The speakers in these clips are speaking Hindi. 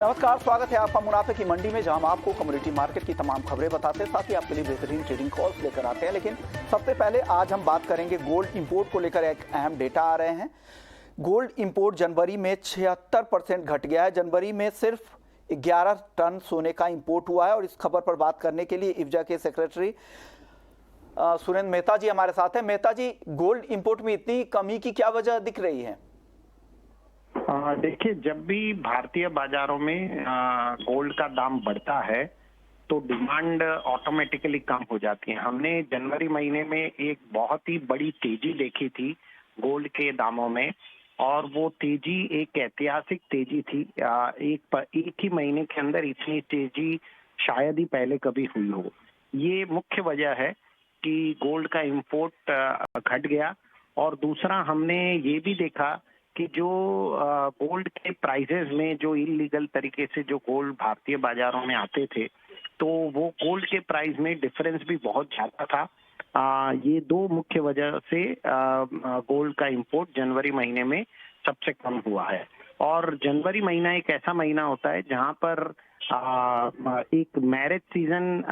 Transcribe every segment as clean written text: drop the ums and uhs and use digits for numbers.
नमस्कार, स्वागत है आपका मुनाफे की मंडी में, जहां हम आपको कम्युनिटी मार्केट की तमाम खबरें बताते हैं, साथ ही आपके लिए बेहतरीन ट्रेडिंग कॉल्स लेकर आते हैं। लेकिन सबसे पहले आज हम बात करेंगे गोल्ड इंपोर्ट को लेकर। एक अहम डेटा आ रहे हैं। गोल्ड इंपोर्ट जनवरी में 76% घट गया है। जनवरी में सिर्फ 11 टन सोने का इंपोर्ट हुआ है। और इस खबर पर बात करने के लिए इफ्जा के सेक्रेटरी सुरेंद्र मेहता जी हमारे साथ हैं। मेहता जी, गोल्ड इंपोर्ट में इतनी कमी की क्या वजह दिख रही है? देखिए, जब भी भारतीय बाजारों में गोल्ड का दाम बढ़ता है तो डिमांड ऑटोमेटिकली कम हो जाती है। हमने जनवरी महीने में एक बहुत ही बड़ी तेजी देखी थी गोल्ड के दामों में, और वो तेजी एक ऐतिहासिक तेजी थी। एक ही महीने के अंदर इतनी तेजी शायद ही पहले कभी हुई हो। ये मुख्य वजह है कि गोल्ड का इंपोर्ट घट गया। और दूसरा, हमने ये भी देखा कि जो गोल्ड के प्राइसेस में जो इलीगल तरीके से जो गोल्ड भारतीय बाजारों में आते थे, तो वो गोल्ड के प्राइस में डिफरेंस भी बहुत ज्यादा था। ये दो मुख्य वजह से गोल्ड का इंपोर्ट जनवरी महीने में सबसे कम हुआ है। और जनवरी महीना एक ऐसा महीना होता है जहां पर एक मैरिज सीजन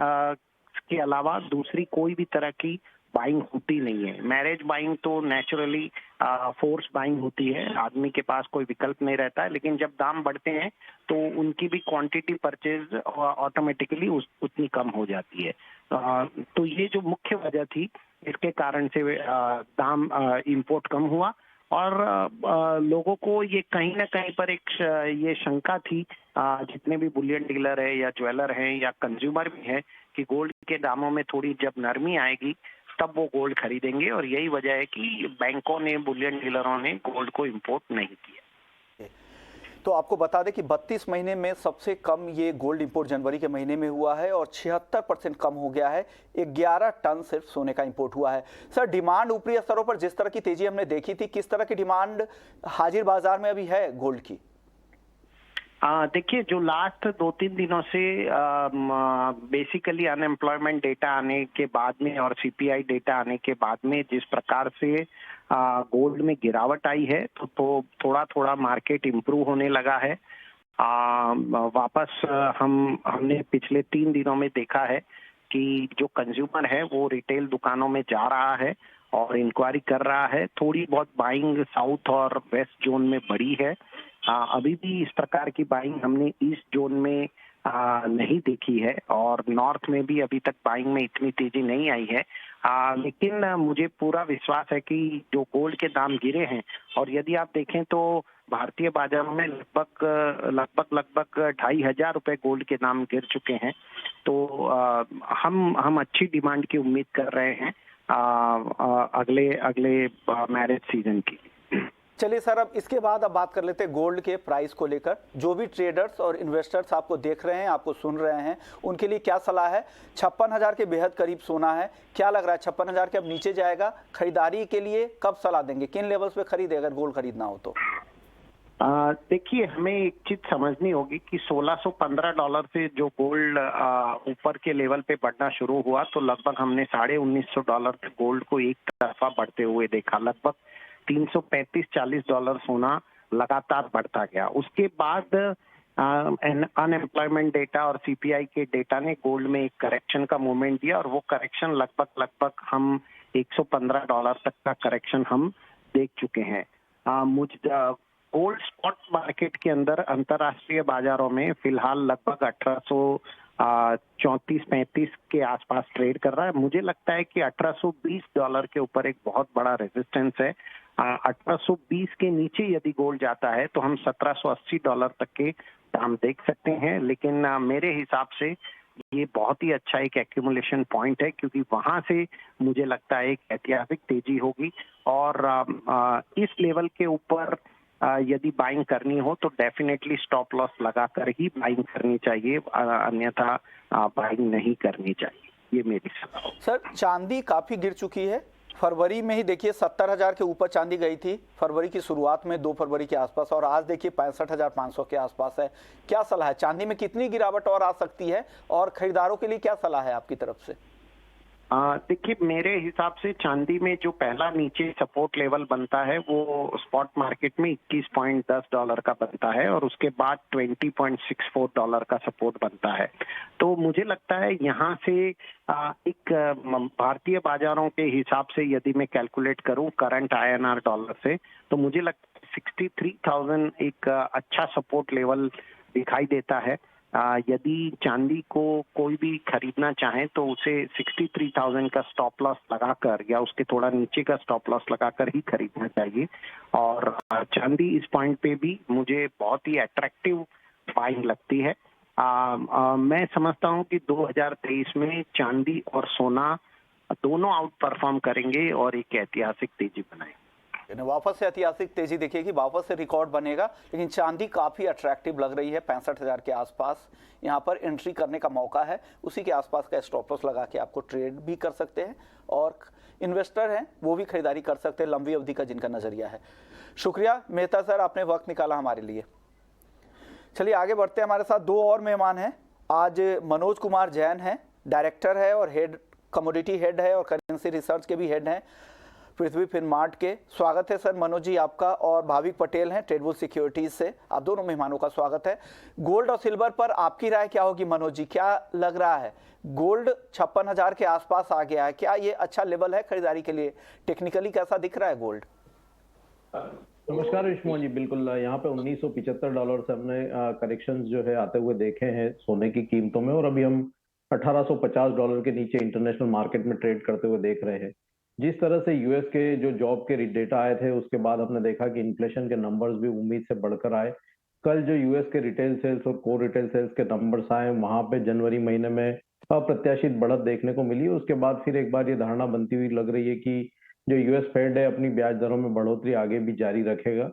के अलावा दूसरी कोई भी तरह की बाइंग होती नहीं है। मैरिज बाइंग तो नेचुरली फोर्स बाइंग होती है, आदमी के पास कोई विकल्प नहीं रहता है। लेकिन जब दाम बढ़ते हैं तो उनकी भी क्वांटिटी परचेज ऑटोमेटिकली उतनी कम हो जाती है। तो ये जो मुख्य वजह थी, इसके कारण से दाम इंपोर्ट कम हुआ। और लोगों को ये कहीं ना कहीं पर एक ये शंका थी, जितने भी बुलियन डीलर है या ज्वेलर हैं या कंज्यूमर भी हैं, कि गोल्ड के दामों में थोड़ी जब नरमी आएगी तब वो गोल्ड खरीदेंगे। और यही वजह है कि बैंकों ने, बुलियन डीलरों ने गोल्ड को इंपोर्ट नहीं किया। तो आपको बता दें कि 32 महीने में सबसे कम ये गोल्ड इंपोर्ट जनवरी के महीने में हुआ है और 76% कम हो गया है। 11 टन सिर्फ सोने का इंपोर्ट हुआ है। सर, डिमांड ऊपरी स्तरों पर जिस तरह की तेजी हमने देखी थी, किस तरह की डिमांड हाजिर बाजार में अभी है गोल्ड की? देखिए, जो लास्ट 2-3 दिनों से बेसिकली अनएम्प्लॉयमेंट डेटा आने के बाद में और सीपीआई डेटा आने के बाद में जिस प्रकार से गोल्ड में गिरावट आई है, तो थोड़ा थोड़ा मार्केट इम्प्रूव होने लगा है। वापस हमने पिछले 3 दिनों में देखा है कि जो कंज्यूमर है वो रिटेल दुकानों में जा रहा है और इंक्वायरी कर रहा है। थोड़ी बहुत बाइंग साउथ और वेस्ट जोन में बढ़ी है। अभी भी इस प्रकार की बाइंग हमने ईस्ट जोन में नहीं देखी है, और नॉर्थ में भी अभी तक बाइंग में इतनी तेजी नहीं आई है। लेकिन मुझे पूरा विश्वास है कि जो गोल्ड के दाम गिरे हैं, और यदि आप देखें तो भारतीय बाजारों में लगभग 2,500 रुपए गोल्ड के दाम गिर चुके हैं। तो हम अच्छी डिमांड की उम्मीद कर रहे हैं अगले मैरिज सीजन की। चलिए सर, अब इसके बाद अब बात कर लेते हैं गोल्ड के प्राइस को लेकर। जो भी ट्रेडर्स और इन्वेस्टर्स आपको देख रहे हैं, आपको सुन रहे हैं, उनके लिए क्या सलाह है? 56,000 के बेहद करीब सोना है। क्या लग रहा है 56,000 के अब नीचे जाएगा? खरीदारी के लिए कब सलाह देंगे? किन लेवल्स पे खरीदे अगर गोल्ड खरीदना हो तो? देखिए, हमें एक चीज समझनी होगी कि $1,615 से जो गोल्ड ऊपर के लेवल पे बढ़ना शुरू हुआ, तो लगभग हमने $1,950 तक गोल्ड को एक तरफा बढ़ते हुए देखा। लगभग $335-40 सोना लगातार बढ़ता गया। उसके बाद अनएम्प्लॉयमेंट डेटा और सीपीआई के डेटा ने गोल्ड में एक करेक्शन का मूवमेंट दिया, और वो करेक्शन लगभग हम $115 तक का करेक्शन हम देख चुके हैं। गोल्ड स्पॉट मार्केट के अंदर अंतरराष्ट्रीय बाजारों में फिलहाल लगभग 1834-35 के आसपास ट्रेड कर रहा है। मुझे लगता है कि $1820 के ऊपर एक बहुत बड़ा रेजिस्टेंस है। 1820 के नीचे यदि गोल्ड जाता है तो हम $1780 तक के दाम देख सकते हैं। लेकिन मेरे हिसाब से ये बहुत ही अच्छा एक एक्यूमुलेशन पॉइंट है, क्योंकि वहां से मुझे लगता है एक ऐतिहासिक तेजी होगी। और इस लेवल के ऊपर यदि बाइंग करनी हो तो डेफिनेटली स्टॉप लॉस लगाकर ही बाइंग करनी चाहिए, अन्यथा बाइंग नहीं करनी चाहिए। ये मेरी सलाह है। सर, चांदी काफी गिर चुकी है। फरवरी में ही देखिए 70,000 के ऊपर चांदी गई थी फरवरी की शुरुआत में, 2 फरवरी के आसपास, और आज देखिए 65,500 के आसपास है। क्या सलाह है? चांदी में कितनी गिरावट और आ सकती है, और खरीदारों के लिए क्या सलाह है आपकी तरफ से? देखिए, मेरे हिसाब से चांदी में जो पहला नीचे सपोर्ट लेवल बनता है वो स्पॉट मार्केट में $21.10 का बनता है और उसके बाद $20.64 का सपोर्ट बनता है। तो मुझे लगता है यहाँ से एक भारतीय बाजारों के हिसाब से यदि मैं कैलकुलेट करूं करंट INR डॉलर से, तो मुझे लगता है 63,000 एक अच्छा सपोर्ट लेवल दिखाई देता है। यदि चांदी को कोई भी खरीदना चाहे तो उसे 63,000 का स्टॉप लॉस लगाकर या उसके थोड़ा नीचे का स्टॉप लॉस लगाकर ही खरीदना चाहिए। और चांदी इस पॉइंट पे भी मुझे बहुत ही अट्रैक्टिव बाइंग लगती है। मैं समझता हूं कि 2023 में चांदी और सोना दोनों आउट परफॉर्म करेंगे और एक ऐतिहासिक तेजी बनाएंगे। वापस से ऐतिहासिक तेजी दिखेगी, वापस से रिकॉर्ड बनेगा, लेकिन चांदी काफी अट्रैक्टिव लग रही है। 65,000 के आसपास यहाँ पर एंट्री करने का मौका है। उसी के आसपास का स्टॉप लॉस लगा के आपको ट्रेड भी कर सकते हैं और इन्वेस्टर हैं वो भी खरीदारी कर सकते हैं लंबी अवधि का जिनका नजरिया है। शुक्रिया मेहता सर, आपने वक्त निकाला हमारे लिए। चलिए आगे बढ़ते हैं। हमारे साथ दो और मेहमान हैं आज। मनोज कुमार जैन हैं, डायरेक्टर है और हेड कमोडिटी हेड है और करेंसी रिसर्च के भी हेड हैं पृथ्वी फिनमार्ट के। स्वागत है सर मनोज जी आपका। और भाविक पटेल हैं ट्रेडबुल सिक्योरिटीज से। आप दोनों मेहमानों का स्वागत है। गोल्ड और सिल्वर पर आपकी राय क्या होगी मनोज जी? क्या लग रहा है, गोल्ड 56,000 के आसपास आ गया है, क्या ये अच्छा लेवल है खरीदारी के लिए? टेक्निकली कैसा दिख रहा है गोल्ड? नमस्कार विष्णु जी, बिल्कुल यहाँ पे $1975 से हमने करेक्शंस जो है आते हुए देखे हैं सोने की कीमतों में, और अभी हम $1850 के नीचे इंटरनेशनल मार्केट में ट्रेड करते हुए देख रहे हैं। जिस तरह से यूएस के जो जॉब के डेटा आए थे उसके बाद हमने देखा कि इन्फ्लेशन के नंबर्स भी उम्मीद से बढ़कर आए। कल जो यूएस के रिटेल सेल्स और कोर रिटेल सेल्स के नंबर्स आए, वहां पे जनवरी महीने में अप्रत्याशित बढ़त देखने को मिली। उसके बाद फिर एक बार ये धारणा बनती हुई लग रही है कि जो यूएस फेड है अपनी ब्याज दरों में बढ़ोतरी आगे भी जारी रखेगा।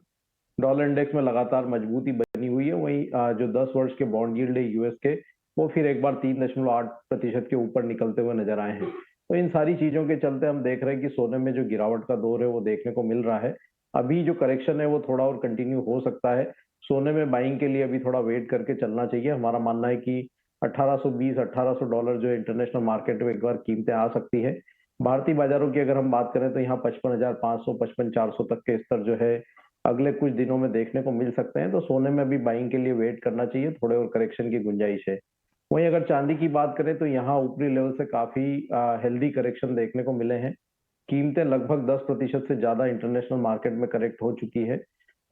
डॉलर इंडेक्स में लगातार मजबूती बनी हुई है। वहीं जो 10 वर्ष के बॉन्ड यील्ड है यूएस के, वो फिर एक बार 3.8% के ऊपर निकलते हुए नजर आए हैं। तो इन सारी चीजों के चलते हम देख रहे हैं कि सोने में जो गिरावट का दौर है वो देखने को मिल रहा है। अभी जो करेक्शन है वो थोड़ा और कंटिन्यू हो सकता है। सोने में बाइंग के लिए अभी थोड़ा वेट करके चलना चाहिए। हमारा मानना है कि $1820-1800 जो इंटरनेशनल मार्केट में एक बार कीमतें आ सकती है। भारतीय बाजारों की अगर हम बात करें तो यहाँ 55,500 55,400 तक के स्तर जो है अगले कुछ दिनों में देखने को मिल सकते हैं। तो सोने में अभी बाइंग के लिए वेट करना चाहिए, थोड़े और करेक्शन की गुंजाइश है। वहीं अगर चांदी की बात करें तो यहाँ ऊपरी लेवल से काफी हेल्दी करेक्शन देखने को मिले हैं। कीमतें लगभग 10% से ज्यादा इंटरनेशनल मार्केट में करेक्ट हो चुकी है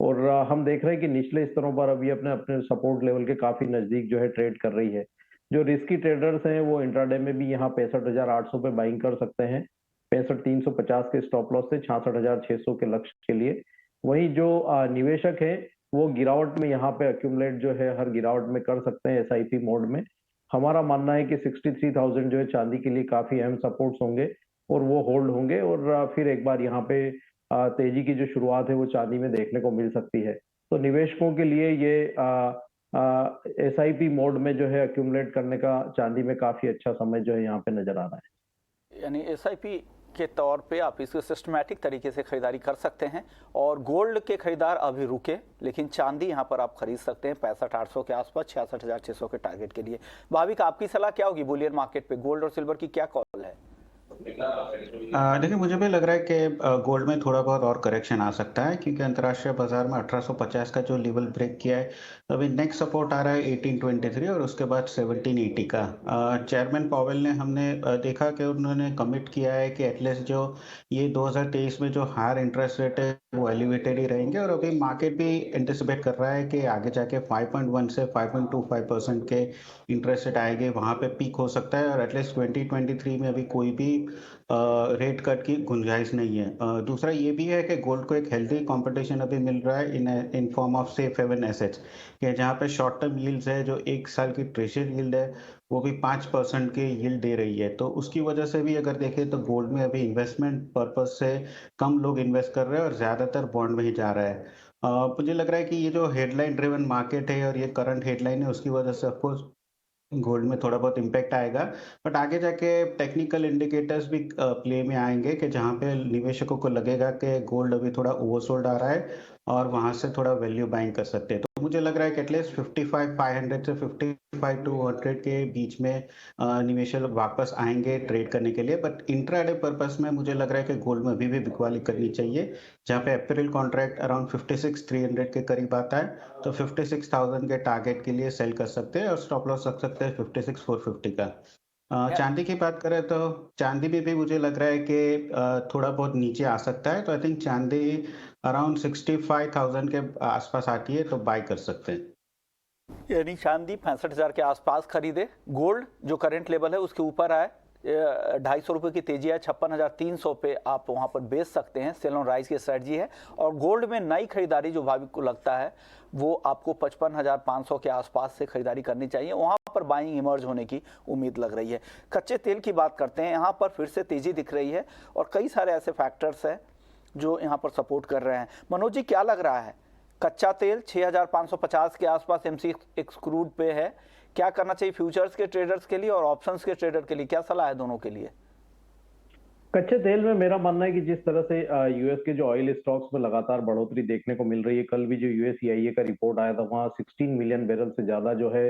और हम देख रहे हैं कि निचले स्तरों पर अभी अपने अपने सपोर्ट लेवल के काफी नजदीक जो है ट्रेड कर रही है। जो रिस्की ट्रेडर्स हैं वो इंट्राडे में भी यहाँ 65,800 पे बाइंग कर सकते हैं, 65,350 के स्टॉप लॉस से 66,600 के लक्ष्य के लिए। वहीं जो निवेशक है वो गिरावट में यहाँ पे अक्यूमुलेट जो है हर गिरावट में कर सकते हैं एसआईपी मोड में। हमारा मानना है कि 63,000 जो है चांदी के लिए काफी अहम सपोर्ट्स होंगे और वो होल्ड होंगे और फिर एक बार यहाँ पे तेजी की जो शुरुआत है वो चांदी में देखने को मिल सकती है। तो निवेशकों के लिए ये एसआईपी मोड में जो है अक्यूमुलेट करने का चांदी में काफी अच्छा समय जो है यहाँ पे नजर आ रहा है। यानी एसआईपी के तौर पे आप इसको सिस्टमैटिक तरीके से खरीदारी कर सकते हैं और गोल्ड के खरीदार अभी रुके, लेकिन चांदी यहाँ पर आप खरीद सकते हैं 65,800 के आसपास 66,600 के टारगेट के लिए। भाविक आपकी सलाह क्या होगी बुलियन मार्केट पे, गोल्ड और सिल्वर की क्या कॉल है? देखिए, मुझे भी लग रहा है कि गोल्ड में थोड़ा बहुत और करेक्शन आ सकता है क्योंकि अंतर्राष्ट्रीय बाजार में 1850 का जो लेवल ब्रेक किया है, तो अभी नेक्स्ट सपोर्ट आ रहा है 1823 और उसके बाद 1780 का। चेयरमैन पॉवेल ने हमने देखा कि उन्होंने कमिट किया है कि एटलीस्ट जो ये 2023 में जो हायर इंटरेस्ट रेट है वो एलिवेटेड ही रहेंगे और अभी मार्केट भी एंटिसिपेट कर रहा है कि आगे जाके 5.1 से 5.25% के इंटरेस्ट रेट आएंगे, वहाँ पे पीक हो सकता है और एटलीस्ट 2023 में अभी कोई भी रेट कट की गुंजाइश नहीं है। दूसरा ये भी है कि गोल्ड को एक हेल्दी कंपटीशन अभी मिल रहा है in form of safe haven assets, कि जहाँ पे शॉर्ट टर्म यील्ड्स है, जो 1 साल की ट्रेजरी यील्ड है वो भी 5% के यील्ड दे रही है। तो उसकी वजह से भी अगर देखें तो गोल्ड में अभी इन्वेस्टमेंट पर्पज से कम लोग इन्वेस्ट कर रहे हैं और ज़्यादातर बॉन्ड में ही जा रहा है। मुझे लग रहा है कि ये जो हेडलाइन ड्रिवन मार्केट है और ये करंट हेडलाइन है उसकी वजह से ऑफकोर्स गोल्ड में थोड़ा बहुत इम्पैक्ट आएगा, बट आगे जाके टेक्निकल इंडिकेटर्स भी प्ले में आएंगे कि जहाँ पे निवेशकों को लगेगा कि गोल्ड अभी थोड़ा ओवरसोल्ड आ रहा है और वहां से थोड़ा वैल्यू बाइंग कर सकते हैं। तो मुझे लग रहा है कि एटलीस्ट 55,500 से 55,200 के बीच में निवेशक लोग वापस आएंगे ट्रेड करने के लिए। बट इंट्राडे पर्पस में मुझे लग रहा है कि गोल्ड में अभी भी बिकवाली करनी चाहिए, जहां पे अप्रैल कॉन्ट्रैक्ट अराउंड 56,300 के करीब आता है, तो 56,000 के टारगेट के लिए सेल कर सकते हैं और स्टॉप लॉस रख सकते हैं 56,450 का। चांदी की बात करें तो चांदी में भी मुझे लग रहा है कि थोड़ा बहुत नीचे आ सकता है, तो आई थिंक चांदी अराउंड 65,000 के आसपास आती है तो बाय कर सकते हैं। यानी चांदी 65,000 के आसपास खरीदे, गोल्ड जो करंट लेवल है उसके ऊपर आए, 250 रुपये की तेजी है, 56,300 पे आप वहां पर बेच सकते हैं। सेल ऑन राइज की स्ट्रेटजी है। और गोल्ड में नई खरीदारी जो भाविक को लगता है वो आपको 55,500 के आसपास से खरीदारी करनी चाहिए, वहां पर बाइंग इमर्ज होने की उम्मीद लग रही है। कच्चे तेल की बात करते हैं, यहाँ पर फिर से तेजी दिख रही है और कई सारे ऐसे फैक्टर्स हैं जो यहाँ पर सपोर्ट कर रहे हैं। मनोज जी, क्या लग रहा है? कच्चा तेल 6,550 के आसपास MCX क्रूड पे है, क्या करना चाहिए फ्यूचर्स के ट्रेडर्स के लिए और ऑप्शंस के ट्रेडर के लिए? क्या सलाह है दोनों के लिए? कच्चे तेल में मेरा मानना है कि जिस तरह से यूएस के जो ऑयल स्टॉक्स में लगातार बढ़ोतरी देखने को मिल रही है, कल भी जो यूएस EIA का रिपोर्ट आया था वहां 16 मिलियन बैरल से ज्यादा जो है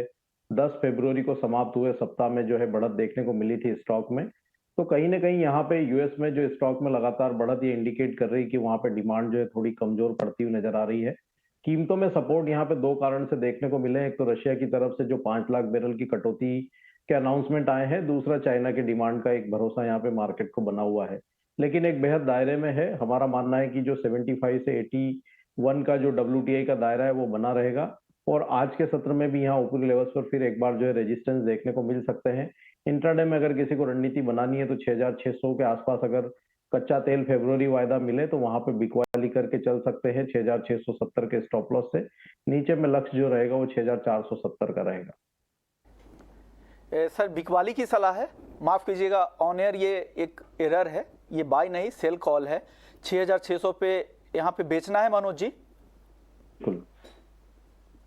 10 फरवरी को समाप्त हुए सप्ताह में जो है बढ़त देखने को मिली थी स्टॉक में। तो कहीं ना कहीं यहाँ पे यूएस में जो स्टॉक में लगातार बढ़त ये इंडिकेट कर रही है कि वहां पे डिमांड जो है थोड़ी कमजोर पड़ती हुई नजर आ रही है। कीमतों में सपोर्ट यहाँ पे दो कारण से देखने को मिले। एक तो रशिया की तरफ से जो 5 लाख बैरल की कटौती के अनाउंसमेंट आए हैं, दूसरा चाइना के डिमांड का एक भरोसा यहाँ पे मार्केट को बना हुआ है, लेकिन एक बेहद दायरे में है। हमारा मानना है कि जो 75 से 81 का जो WTI का दायरा है वो बना रहेगा और आज के सत्र में भी यहाँ ऊपरी लेवल्स पर फिर एक बार जो है रेजिस्टेंस देखने को मिल सकते हैं। इंट्राडे में अगर किसी को रणनीति बनानी है तो 6,600 के आसपास अगर कच्चा तेल फरवरी वायदा मिले तो वहां पे बिकवाली करके चल सकते हैं 6,670 के स्टॉप लॉस से। नीचे में लक्ष्य जो रहेगा वो 6,470 का रहेगा। सर, बिकवाली की सलाह है, माफ कीजिएगा ऑन एयर ये एक एरर है, ये बाय नहीं सेल कॉल है। 6,600 पे यहाँ पे बेचना है मनोज जी?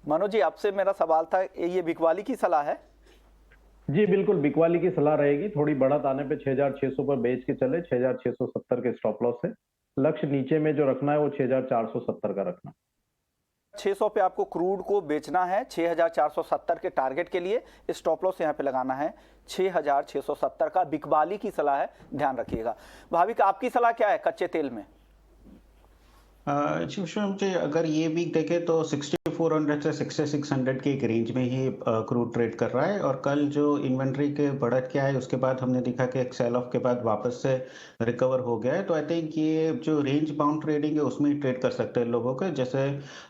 मनोज जी, आपसे मेरा सवाल था, ये बिकवाली की सलाह है? जी बिल्कुल, बिकवाली की सलाह रहेगी। थोड़ी बढ़त आने पे 6,600 पर बेच के चले, 6,670 के स्टॉप लॉस है। लक्ष्य नीचे में जो रखना है वो 6,470 का रखना। 600 पे आपको क्रूड को बेचना है 6,470 के टारगेट के लिए। स्टॉप लॉस यहाँ पे लगाना है 6,670 का। बिकवाली की सलाह है, ध्यान रखिएगा। भाविक, आपकी सलाह क्या है कच्चे तेल में? शिवम जी, अगर ये वीक देखें तो 6400 से 6600 के एक रेंज में ही क्रूड ट्रेड कर रहा है। और कल जो इन्वेंट्री के बढ़त क्या है उसके बाद हमने देखा कि एक सेल ऑफ के बाद वापस से रिकवर हो गया है। तो आई थिंक ये जो रेंज बाउंड ट्रेडिंग है उसमें ही ट्रेड कर सकते हैं लोगों के। जैसे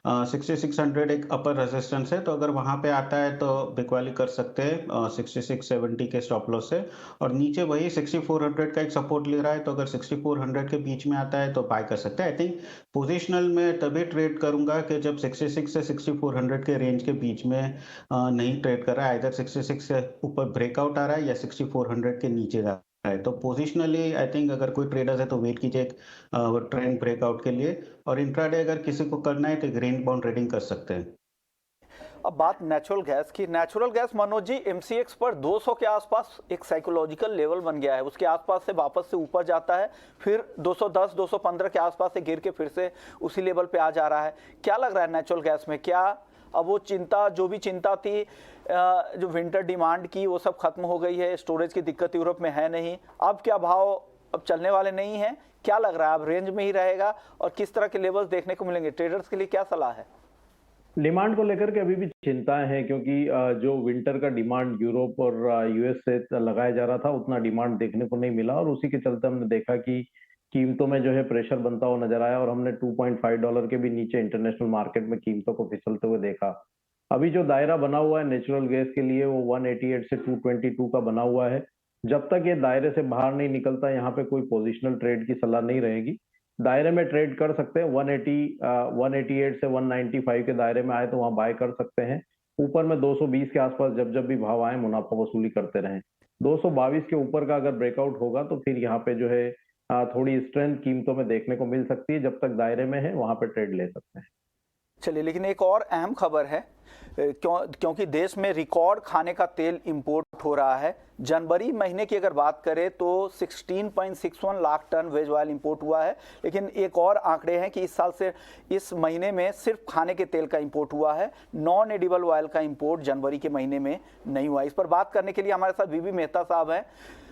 6600 एक अपर रेजिस्टेंस है, तो अगर वहां पे आता है तो बिकवाली कर सकते हैं 6670 के स्टॉप लॉस से। और नीचे वही 6400 का एक सपोर्ट ले रहा है, तो अगर 6400 के बीच में आता है तो बाय कर सकते हैं। आई थिंक पोजिशनल में तभी ट्रेड करूंगा कि जब 66 से 6400 के रेंज के बीच में नहीं ट्रेड कर रहा है, इधर 66 से ऊपर ब्रेकआउट आ रहा है या 6400 के नीचे जा रहा है। तो पोजिशनली आई थिंक अगर कोई ट्रेडर्स है तो वेट कीजिए एक ट्रेंड ब्रेकआउट के लिए। और इंट्राडे अगर किसी को करना है तो एक रेंज बाउंड ट्रेडिंग कर सकते हैं। अब बात नेचुरल गैस की। Natural gas Manoj ji, MCX पर 200 के आसपास एक साइकोलॉजिकल लेवल बन गया है, उसके आसपास से वापस से ऊपर जाता है, फिर 210 215 के आसपास से गिर के फिर से उसी लेवल पे आ जा रहा है। क्या लग रहा है नेचुरल गैस में? क्या अब वो चिंता, जो भी चिंता थी जो विंटर डिमांड की, वो सब खत्म हो गई है? स्टोरेज की दिक्कत यूरोप में है नहीं, अब क्या भाव अब चलने वाले नहीं हैं? क्या लग रहा है, अब रेंज में ही रहेगा और किस तरह के लेवल्स देखने को मिलेंगे? ट्रेडर्स के लिए क्या सलाह है? डिमांड को लेकर के अभी भी चिंताएं हैं, क्योंकि जो विंटर का डिमांड यूरोप और यूएस से लगाया जा रहा था उतना डिमांड देखने को नहीं मिला और उसी के चलते हमने देखा कि कीमतों में जो है प्रेशर बनता हुआ नजर आया और हमने $2.5 के भी नीचे इंटरनेशनल मार्केट में कीमतों को फिसलते हुए देखा। अभी जो दायरा बना हुआ है नेचुरल गैस के लिए वो 188 से 222 का बना हुआ है। जब तक ये दायरे से बाहर नहीं निकलता यहाँ पे कोई पोजिशनल ट्रेड की सलाह नहीं रहेगी। दायरे में ट्रेड कर सकते हैं 188 से 195 के दायरे में आए तो वहां बाय कर सकते हैं। ऊपर में 220 के आसपास जब जब भी भाव आए मुनाफा वसूली करते रहें। 222 के ऊपर का अगर ब्रेकआउट होगा तो फिर यहाँ पे जो है थोड़ी स्ट्रेंथ कीमतों में देखने को मिल सकती है। जब तक दायरे में है वहां पे ट्रेड ले सकते हैं। चलिए, लेकिन एक और अहम खबर है, क्योंकि देश में रिकॉर्ड खाने का तेल इंपोर्ट हो रहा है। जनवरी महीने की अगर बात करें तो 16.61 lakh ton veg oil import हुआ है, लेकिन एक और आंकड़े हैं कि इस साल से इस महीने में सिर्फ खाने के तेल का इंपोर्ट हुआ है, नॉन एडिबल ऑयल का इंपोर्ट जनवरी के महीने में नहीं हुआ। इस पर बात करने के लिए हमारे साथ बीबी मेहता साहब हैं,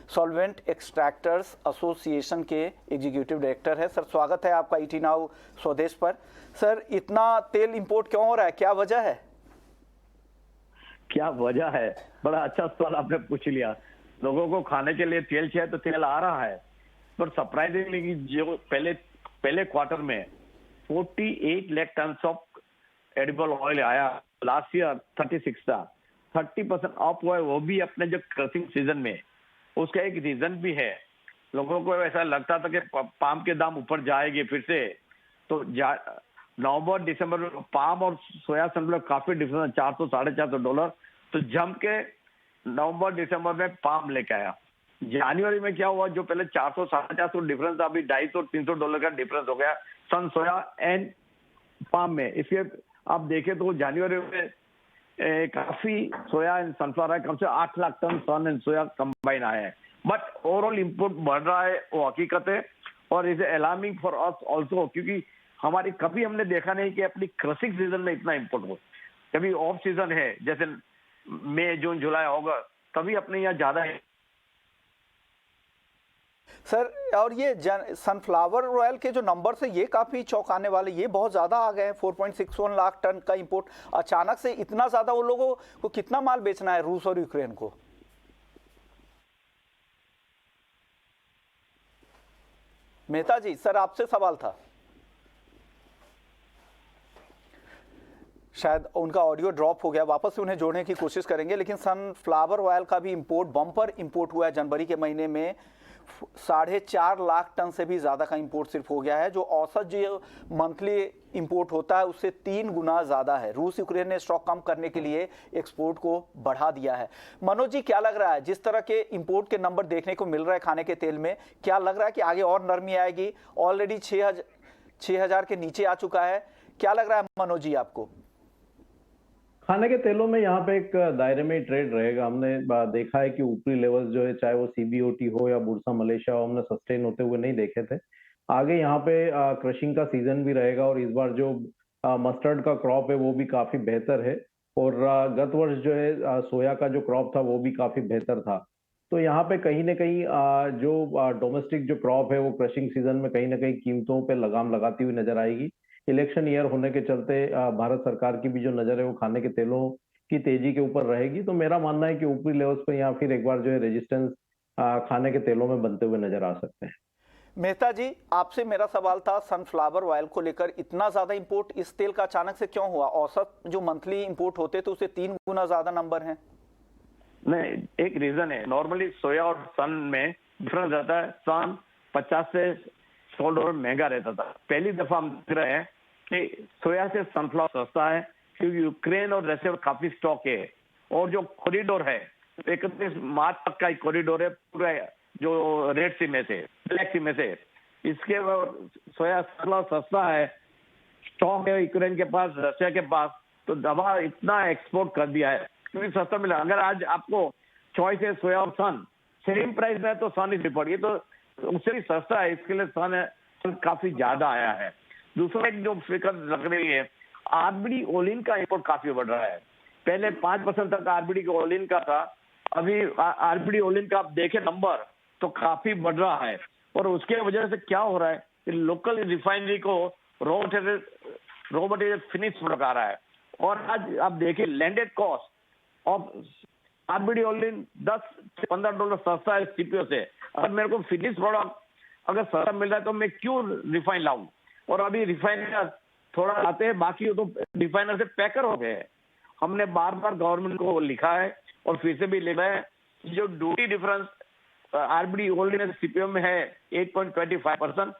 सॉल्वेंट एक्सट्रैक्टर्स एसोसिएशन के एग्जीक्यूटिव डायरेक्टर है। सर, स्वागत है आपका ईटी नाउ स्वदेश पर। सर, इतना तेल इंपोर्ट क्यों हो रहा है, क्या वजह है? क्या वजह है? बड़ा अच्छा सवाल आपने पूछ लिया। लोगों को खाने के लिए तेल चाहिए तो तेल आ रहा है, पर सरप्राइजिंगली जो पहले क्वार्टर में 48 lakh ton of edible oil आया, लास्ट ईयर 36 था, 30% अप हुआ है, वो भी अपने जो क्रशिंग सीजन में। उसका एक रीजन भी है, लोगों को ऐसा लगता था कि पाम के दाम ऊपर जाएंगे फिर से, तो नवंबर दिसंबर में पाम और सोया सनफ्लावर काफी डिफरेंस, 400 $450 डॉलर, तो जम के नवंबर दिसंबर में पाम लेके आया। जनवरी में क्या हुआ, जो पहले 400 450 डिफरेंस था, अभी $250-300 का डिफरेंस हो गया सन सोया एंड पाम में। इसलिए आप देखें तो जनवरी में काफी सोया एंड सनफ्लावर है, कम से 8 lakh ton sun and soya combine आए हैं। बट ओवरऑल इंपोर्ट बढ़ रहा है, वो हकीकत है, और is alarming for us also, क्योंकि हमारी कभी हमने देखा नहीं कि अपनी क्रशिंग सीजन में इतना इंपोर्ट हो। कभी ऑफ सीजन है जैसे मई जून जुलाई अगस्त, तभी अपने यहाँ ज्यादा है। सर, और ये सनफ्लावर ऑयल के जो नंबर है ये काफी चौंकाने वाले, ये बहुत ज्यादा आ गए हैं। 4.61 लाख टन का इंपोर्ट अचानक से इतना ज्यादा, वो लोगों को कितना माल बेचना है रूस और यूक्रेन को? मेहता जी, सर आपसे सवाल था, शायद उनका ऑडियो ड्रॉप हो गया, वापस से उन्हें जोड़ने की कोशिश करेंगे। लेकिन सनफ्लावर ऑयल का भी इंपोर्ट बम्पर इंपोर्ट हुआ है जनवरी के महीने में, 4.5 लाख टन से भी ज़्यादा का इंपोर्ट सिर्फ हो गया है, जो औसत जो मंथली इंपोर्ट होता है उससे 3 गुना ज़्यादा है। रूस यूक्रेन ने स्टॉक कम करने के लिए एक्सपोर्ट को बढ़ा दिया है। मनोज जी, क्या लग रहा है, जिस तरह के इंपोर्ट के नंबर देखने को मिल रहा है खाने के तेल में, क्या लग रहा है कि आगे और नरमी आएगी? ऑलरेडी 6,000 के नीचे आ चुका है, क्या लग रहा है मनोज जी आपको? खाने के तेलों में यहाँ पे एक दायरे में ट्रेड रहेगा। हमने देखा है कि ऊपरी लेवल्स जो है, चाहे वो सीबीओटी हो या बुर्सा मलेशिया हो, हमने सस्टेन होते हुए नहीं देखे थे। आगे यहाँ पे क्रशिंग का सीजन भी रहेगा, और इस बार जो मस्टर्ड का क्रॉप है वो भी काफी बेहतर है, और गत वर्ष जो है सोया का जो क्रॉप था वो भी काफी बेहतर था। तो यहाँ पे कहीं ना कहीं जो डोमेस्टिक जो क्रॉप है वो क्रशिंग सीजन में कहीं ना कहीं कीमतों पे लगाम लगाती हुई नजर आएगी। इलेक्शन ईयर होने के चलते भारत सरकार की भी जो नजर है वो खाने के तेलों की तेजी के ऊपर रहेगी। तो मेरा मानना है कि ऊपरी लेवल्स पर यहाँ फिर एक बार जो है रेजिस्टेंस खाने के तेलों में बनते हुए नजर आ सकते हैं। मेहता जी, आपसे मेरा सवाल था, सनफ्लावर ऑयल को लेकर इतना ज्यादा इंपोर्ट इस तेल का अचानक से क्यों हुआ? औसत जो मंथली इंपोर्ट होते तो उससे 3 गुना ज्यादा नंबर है। नहीं, एक रीजन है, नॉर्मली सोया और सन में डिफरेंस रहता है। सन 50 से $100 महंगा रहता था। पहली दफा हम देख रहे हैं कि सोया से सनफ्लावर सस्ता है, क्योंकि यूक्रेन और रशिया में काफी स्टॉक है, और जो कॉरिडोर है 31 मार्च तक का कॉरिडोर है पूरा, जो रेड सी में से ब्लैक सी में से, इसके सोया सनफ्लावर सस्ता है, स्टॉक है यूक्रेन के पास, रशिया के पास, तो दवा इतना एक्सपोर्ट कर दिया है क्योंकि सस्ता मिला। अगर आज आपको चॉइस है सोया और सन, सेम प्राइस में तो सन ही पड़ी, तो उससे भी सस्ता है, इसके लिए सन काफी ज्यादा आया है। दूसरा एक जो फिक्र लग रही है, आरबीडी ओलिन का इंपोर्ट काफी बढ़ रहा है। पहले 5% तक आरबीडी का ओलिन का था, अभी आरबीडी ओलिन का आप देखें नंबर तो काफी बढ़ रहा है, और उसके वजह से क्या हो रहा है कि लोकल रिफाइनरी को रॉ मटेरियल फिनिश प्रोडक्ट आ रहा है, और आज आप देखिए landed cost of RBD Olin $10 से $15 सस्ता है सीपीओ से। अगर मेरे को फिनिश प्रोडक्ट अगर सस्ता मिल रहा है तो मैं क्यों रिफाइन लाऊं? और अभी रिफाइनर थोड़ा आते हैं, बाकी तो रिफाइनर से पैकर हो गए हैं। हमने बार बार गवर्नमेंट को लिखा है और फिर से भी लिखा है, जो duty difference RBD Olin CPO में है 8.25%,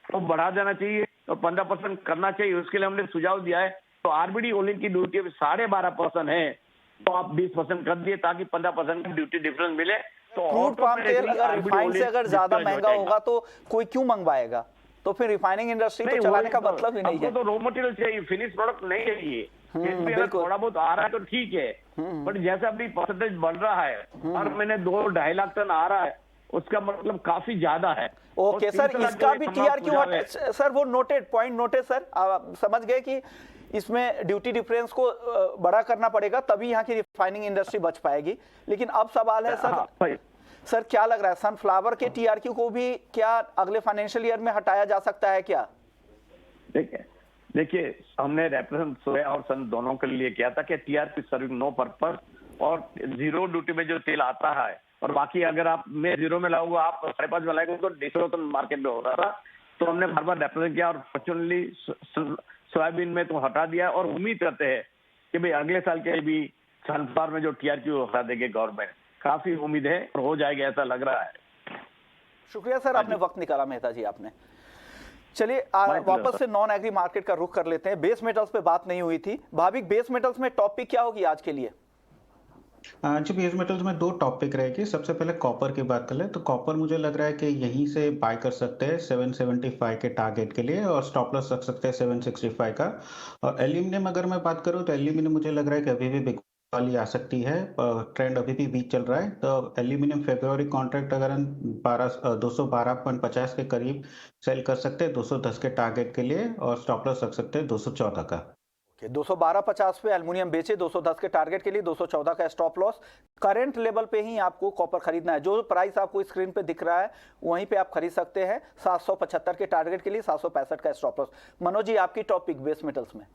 तो बढ़ा देना चाहिए और 15% करना चाहिए। उसके लिए हमने सुझाव दिया है। तो आरबीडी ओलिन की ड्यूटी अभी 12.5% है, तो आप 20% कर दिए ताकि 15% का ड्यूटी डिफरेंस मिले। तो क्रूड पाम तेल अगर रिफाइंड से अगर ज्यादा महंगा होगा तो कोई क्यों मंगवाएगा? तो फिर रिफाइनिंग इंडस्ट्री तो चलाने का मतलब ही नहीं है। तो रॉ मटेरियल चाहिए, फिनिश प्रोडक्ट नहीं चाहिए। फिर भी अगर बिल्कुल। थोड़ा बहुत आ रहा है तो ठीक है, बट जैसा अभी परसेंटेज बढ़ रहा है, हर महीने 2-2.5 लाख टन आ रहा है, उसका मतलब काफी ज्यादा है। ओके और सर, 3 लाख इसका जो भी समाप्त टीआर हो क्यों जावे। हटा सर? वो नोटेड, पॉइंट नोटेड सर। आप समझ गए कि इसमें ड्यूटी डिफरेंस को बड़ा करना पड़ेगा, तभी यहाँ की रिफाइनिंग इंडस्ट्री बच पाएगी। लेकिन अब सवाल है सर, हाँ, भाई। सर क्या लग रहा है, सनफ्लावर के टीआरक्यू को भी क्या अगले फाइनेंशियल ईयर में हटाया जा सकता है क्या? देखिए हमने रिप्रेजेंट सोया और सन दोनों के लिए किया था कि टीआरपी सर्विंग नो पर्पस, और जीरो ड्यूटी में जो तेल आता है, और बाकी अगर आप मैं जीरो में लाऊंगा, आप 5.5 में लाएंगे तो डिस्ट्रीब्यूशन मार्केट में हो रहा था। तो हमने बार बार रिप्रेजेंट किया और फॉर्चुनेटली सोयाबीन में तो हटा दिया, और उम्मीद करते हैं कि भाई अगले साल के भी सनफ्लावर में जो टीआरपी हटा देंगे गवर्नमेंट, काफी उम्मीद है और हो जाएगा ऐसा लग रहा है। शुक्रिया सर, आपने वक्त निकाला मेहता जी आपने। चलिए pleasure, वापस सर। से नॉन एग्री मार्केट का रुख कर लेते हैं। बेस मेटल्स पे बात नहीं हुई थी। भाविक, बेस मेटल्स में टॉपिक क्या होगी आज के लिए? जी, बेस मेटल्स में 2 टॉपिक रहेगी। सबसे पहले कॉपर की बात कर लें, तो कॉपर मुझे लग रहा है कि यहीं से बाय कर सकते हैं 775 के टारगेट के लिए, और स्टॉप लॉस रख सकते हैं 765 का। और एल्यूमिनियम अगर मैं बात करूँ, तो एल्यूमिनियम मुझे लग रहा है कि अभी भी बिक वाली आ सकती है। ट्रेंड अभी भी वीक चल रहा है, तो एल्यूमिनियम फरवरी कॉन्ट्रैक्ट अगर हम 212.50 के करीब सेल कर सकते हैं 210 के टारगेट के लिए, और स्टॉप लॉस रख सकते हैं 214 का। 212.50 पे एल्युमिनियम बेचे, 210 के टारगेट के लिए, 214 का स्टॉप लॉस। करंट लेवल पे ही आपको कॉपर खरीदना है। जो प्राइस आपको स्क्रीन पे दिख रहा है वहीं पे आप खरीद सकते हैं। 775 के टारगेट के लिए, 765 का स्टॉप लॉस। मनोज जी, आपकी टॉपिक बेस मेटल्स में।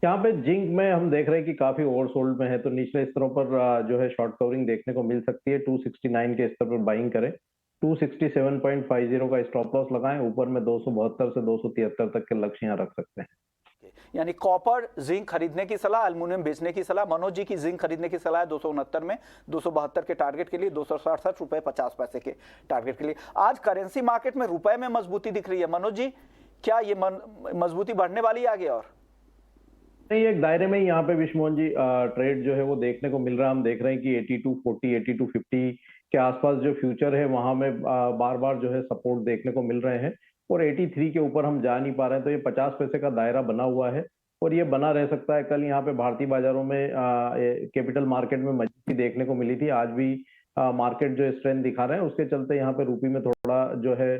यहाँ पे जिंक में हम देख रहे हैं कि काफी ओवरसोल्ड में है, तो निचले स्तरों पर जो है शॉर्ट कवरिंग देखने को मिल सकती है। 269 के स्तर पर बाइंग करें, 267.50 का स्टॉप लॉस लगाएं, ऊपर में 272 से 273 तक के लक्ष्य यहाँ रख सकते हैं। यानी कॉपर जिंक खरीदने की सलाह, एल्युमिनियम बेचने की सलाह। मनोज जी की जिंक खरीदने की सलाह है 269 में, 272 के टारगेट के लिए, 267.50 के टारगेट के लिए। आज करेंसी मार्केट में रुपए में मजबूती दिख रही है। मनोज जी, क्या ये मजबूती बढ़ने वाली है आगे? और नहीं, एक दायरे में ही यहाँ पे विश्वमोहन जी ट्रेड जो है वो देखने को मिल रहा है। हम देख रहे हैं कि 8240 8250 के आसपास जो फ्यूचर है वहां में बार बार जो है सपोर्ट देखने को मिल रहे हैं, और 83 के ऊपर हम जा नहीं पा रहे हैं। तो ये 50 पैसे का दायरा बना हुआ है और ये बना रह सकता है। कल यहाँ पे भारतीय बाजारों में कैपिटल मार्केट में मजबूती देखने को मिली थी। आज भी मार्केट जो स्ट्रेंथ दिखा रहे हैं, उसके चलते यहाँ पे रुपये में थोड़ा जो है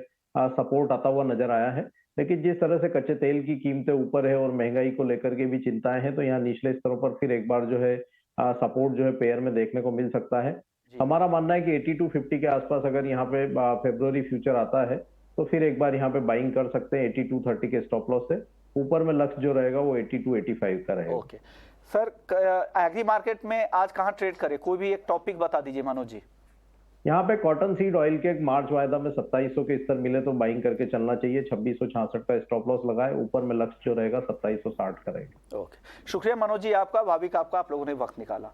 सपोर्ट आता हुआ नजर आया है। लेकिन जिस तरह से कच्चे तेल की कीमतें ऊपर है और महंगाई को लेकर के भी चिंताएं हैं, तो यहाँ निचले स्तरों पर फिर एक बार जो है सपोर्ट जो है पेयर में देखने को मिल सकता है। हमारा मानना है कि 8250 के आसपास अगर यहाँ पे फरवरी फ्यूचर आता है तो फिर एक बार यहाँ पे बाइंग कर सकते हैं 8230 के स्टॉप लॉस से। ऊपर में लक्ष्य जो रहेगा वो 8285 का रहेगा। ओके सर, एग्री मार्केट में आज कहाँ ट्रेड करें? कोई भी एक टॉपिक बता दीजिए मनोज जी। यहाँ पे कॉटन सीड ऑयल के एक मार्च वायदा में 2700 के स्तर मिले तो बाइंग करके चलना चाहिए। 2666 का स्टॉप लॉस लगाए, ऊपर में लक्ष्य जो रहेगा 2760 का रहेगा। ओके, शुक्रिया मनोज जी आपका, भाविक आपका, आप लोगों ने वक्त निकाला।